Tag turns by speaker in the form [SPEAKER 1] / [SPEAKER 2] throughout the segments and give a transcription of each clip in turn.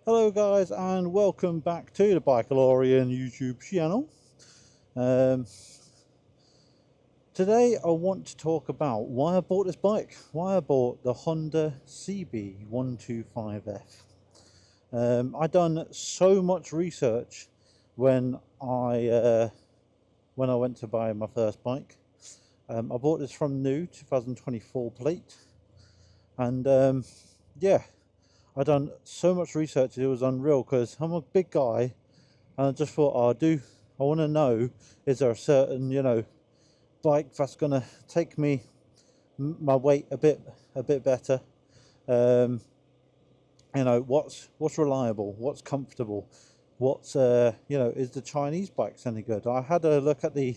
[SPEAKER 1] Hello guys, and welcome back to the Bikerlorian YouTube channel. Today I want to talk about why I bought this bike, why I bought the Honda CB125F. I done so much research when I went to buy my first bike. I bought this from new 2024 plate, and yeah, I done so much research it was unreal, because I'm a big guy and I just thought, I want to know, is there a certain bike that's gonna take me my weight a bit better, what's reliable, what's comfortable, what's is the Chinese bikes any good. I had a look at the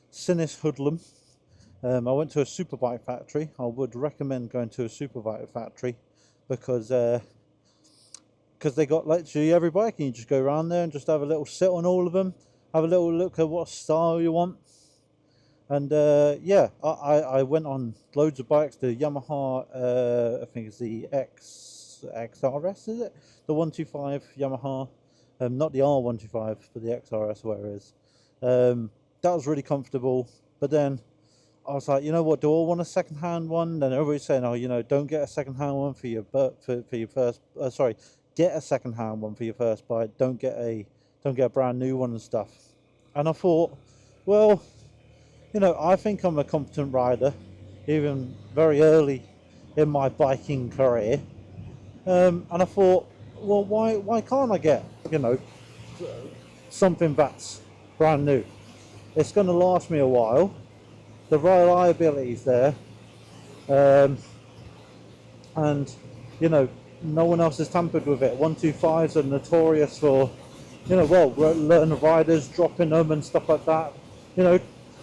[SPEAKER 1] Sinis Hoodlum. I went to a superbike factory. I would recommend going to a superbike factory because they got literally every bike, and you just go around there and just have a little sit on all of them, have a little look at what style you want. And yeah, I went on loads of bikes. The Yamaha, I think it's the XRS, is it? The 125 Yamaha, not the R125, but the XRS, where it is. That was really comfortable. But then I was like, you know what, do I want a second-hand one? Then everybody's saying, oh, don't get a second-hand one for your first, get a second-hand one for your first bike. Don't get a brand new one and stuff. And I thought, well, I think I'm a competent rider, even very early in my biking career. And I thought, well, why can't I get something that's brand new? It's going to last me a while. The reliability's there, and no one else has tampered with it. 125s are notorious for learner riders dropping them and stuff like that.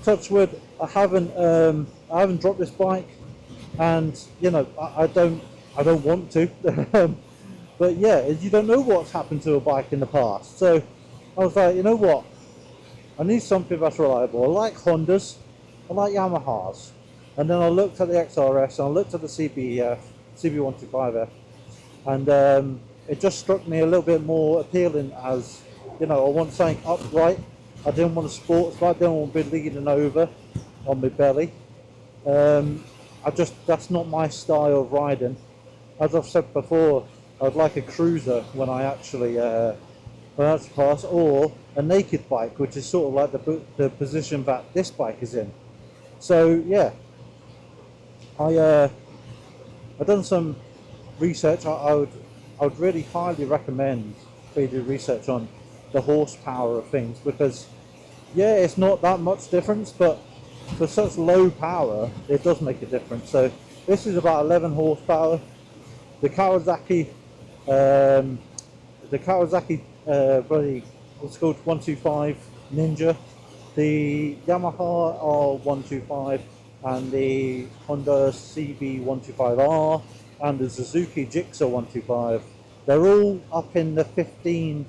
[SPEAKER 1] Touch wood, I haven't dropped this bike, and I don't want to. But yeah, you don't know what's happened to a bike in the past. So I was like, you know what, I need something that's reliable. I like Hondas, I like Yamahas. And then I looked at the XRS, and I looked at the CB125F, and it just struck me a little bit more appealing, as I want something upright. I didn't want a sports bike. I didn't want to be leaning over on my belly. That's not my style of riding. As I've said before, I'd like a cruiser when I actually pass, or a naked bike, which is sort of like the position that this bike is in. So yeah, I done some research. I would really highly recommend you do research on the horsepower of things, because yeah, it's not that much difference, but for such low power it does make a difference. So this is about 11 horsepower. The Kawasaki what's called 125 Ninja, the Yamaha R125, and the Honda CB125R, and the Suzuki Gixxer 125, they're all up in the 15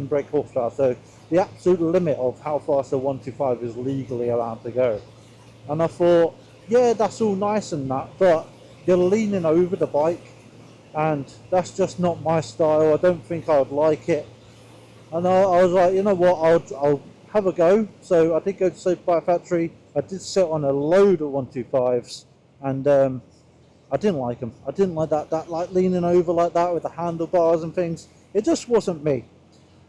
[SPEAKER 1] brake horsepower, so the absolute limit of how fast a 125 is legally allowed to go. And I thought, yeah, that's all nice and that, but you're leaning over the bike, and that's just not my style. I don't think I would like it. And I was like, you know what, I'll have a go. So I did go to Superbike Factory. I did sit on a load of 125s, and I didn't like them. I didn't like that like leaning over like that with the handlebars and things. It just wasn't me.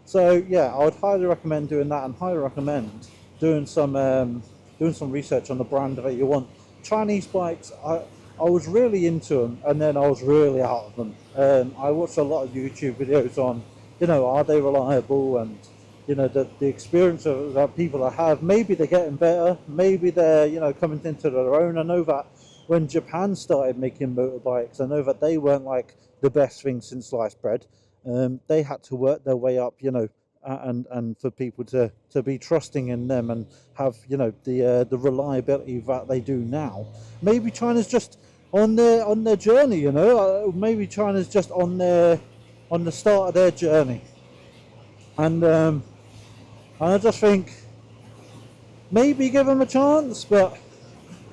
[SPEAKER 1] So yeah, I would highly recommend doing that, and highly recommend doing some research on the brand that you want. Chinese bikes, I was really into them, and then I was really out of them. I watched a lot of YouTube videos on, are they reliable, and the experience that people have. Maybe they're getting better. Maybe they're coming into their own. I know that when Japan started making motorbikes, I know that they weren't like the best thing since sliced bread. They had to work their way up, and for people to be trusting in them and have the reliability that they do now. Maybe China's just on their journey, maybe China's just on the start of their journey, and I just think maybe give them a chance. But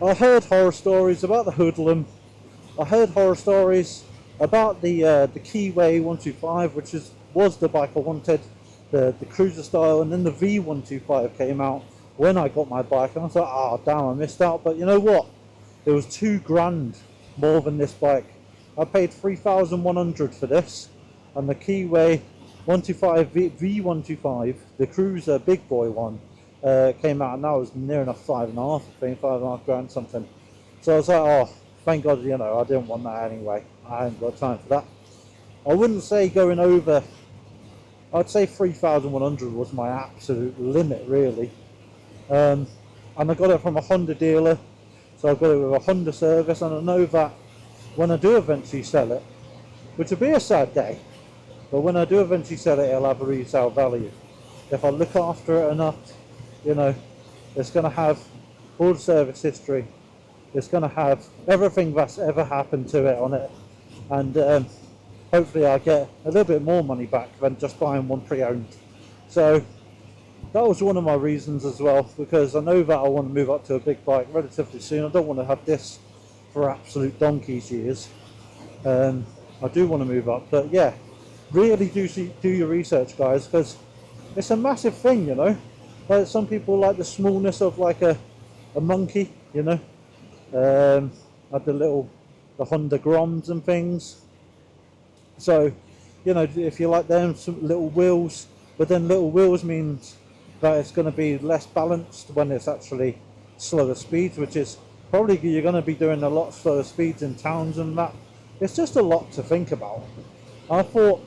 [SPEAKER 1] I heard horror stories about the Hoodlum. I heard horror stories about the Keyway 125, which was the bike I wanted, the cruiser style, and then the V125 came out when I got my bike, and I was like, oh damn, I missed out. But you know what? It was £2 grand more than this bike. I paid 3,100 for this, and the Keyway 125 V125, the cruiser big boy one, came out, and that was near enough 5.5, I think 5.5 grand something. So I was like, oh, thank God, you know, I didn't want that anyway. I hadn't got time for that. I wouldn't say going over, I'd say 3,100 was my absolute limit, really. And I got it from a Honda dealer, so I got it with a Honda service, and I know that when I do eventually sell it, which will be a sad day, but when I do eventually sell it, it'll have a resale value. If I look after it enough, you know, it's going to have all the service history, it's going to have everything that's ever happened to it on it, and hopefully I get a little bit more money back than just buying one pre-owned. So that was one of my reasons as well, because I know that I want to move up to a big bike relatively soon. I don't want to have this for absolute donkey's years. I do want to move up, but yeah, really do your research, guys, because it's a massive thing, you know. Like some people like the smallness of like a monkey, you know, like the Honda Groms and things. So, you know, if you like them, some little wheels, but then little wheels means that it's going to be less balanced when it's actually slower speeds, which is probably you're going to be doing a lot slower speeds in towns and that. It's just a lot to think about. I thought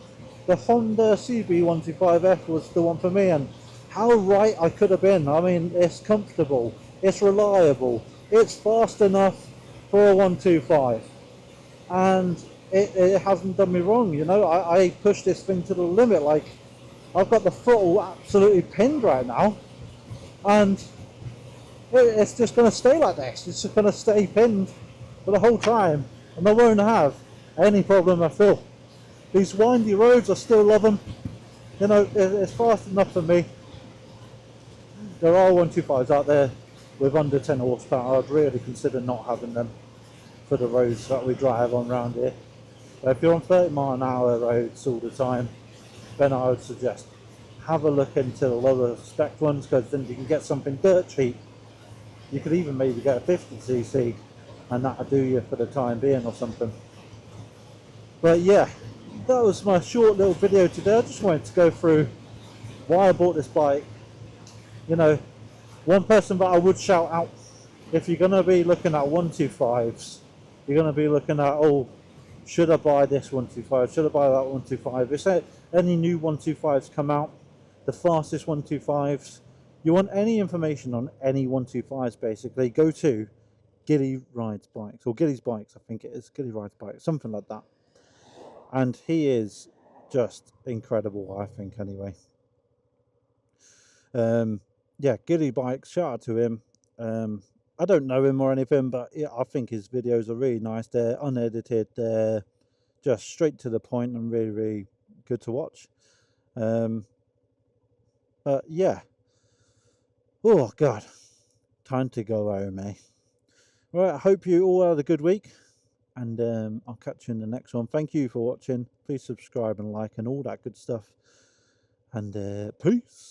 [SPEAKER 1] the Honda CB125F was the one for me, and how right I could have been. I mean, it's comfortable, it's reliable, it's fast enough for a 125, and it hasn't done me wrong, you know. I pushed this thing to the limit. Like, I've got the throttle absolutely pinned right now, and it's just going to stay like this. It's just going to stay pinned for the whole time, and I won't have any problem at all. These windy roads, I still love them. You know, it's fast enough for me. There are 125s out there with under 10 horsepower. I'd really consider not having them for the roads that we drive on around here. But if you're on 30-mile-an-hour roads all the time, then I would suggest have a look into the lower spec ones, because then you can get something dirt cheap. You could even maybe get a 50cc, and that'll do you for the time being or something. But yeah, that was my short little video today. I just wanted to go through why I bought this bike. You know, one person that I would shout out, if you're going to be looking at 125s, you're going to be looking at, oh, should I buy this 125? Should I buy that 125? If any new 125s come out, the fastest 125s, you want any information on any 125s, basically, go to Gilly Rides Bikes, or Gilly's Bikes, I think it is, Gilly Rides Bikes, something like that. And he is just incredible, I think, anyway. Yeah, Gilly Bikes, shout out to him. I don't know him or anything, but yeah, I think his videos are really nice. They're unedited, they're just straight to the point and really, really good to watch. But yeah. Oh, God. Time to go home, eh? Right, I hope you all had a good week, and I'll catch you in the next one. Thank you for watching. Please subscribe and like and all that good stuff. And peace.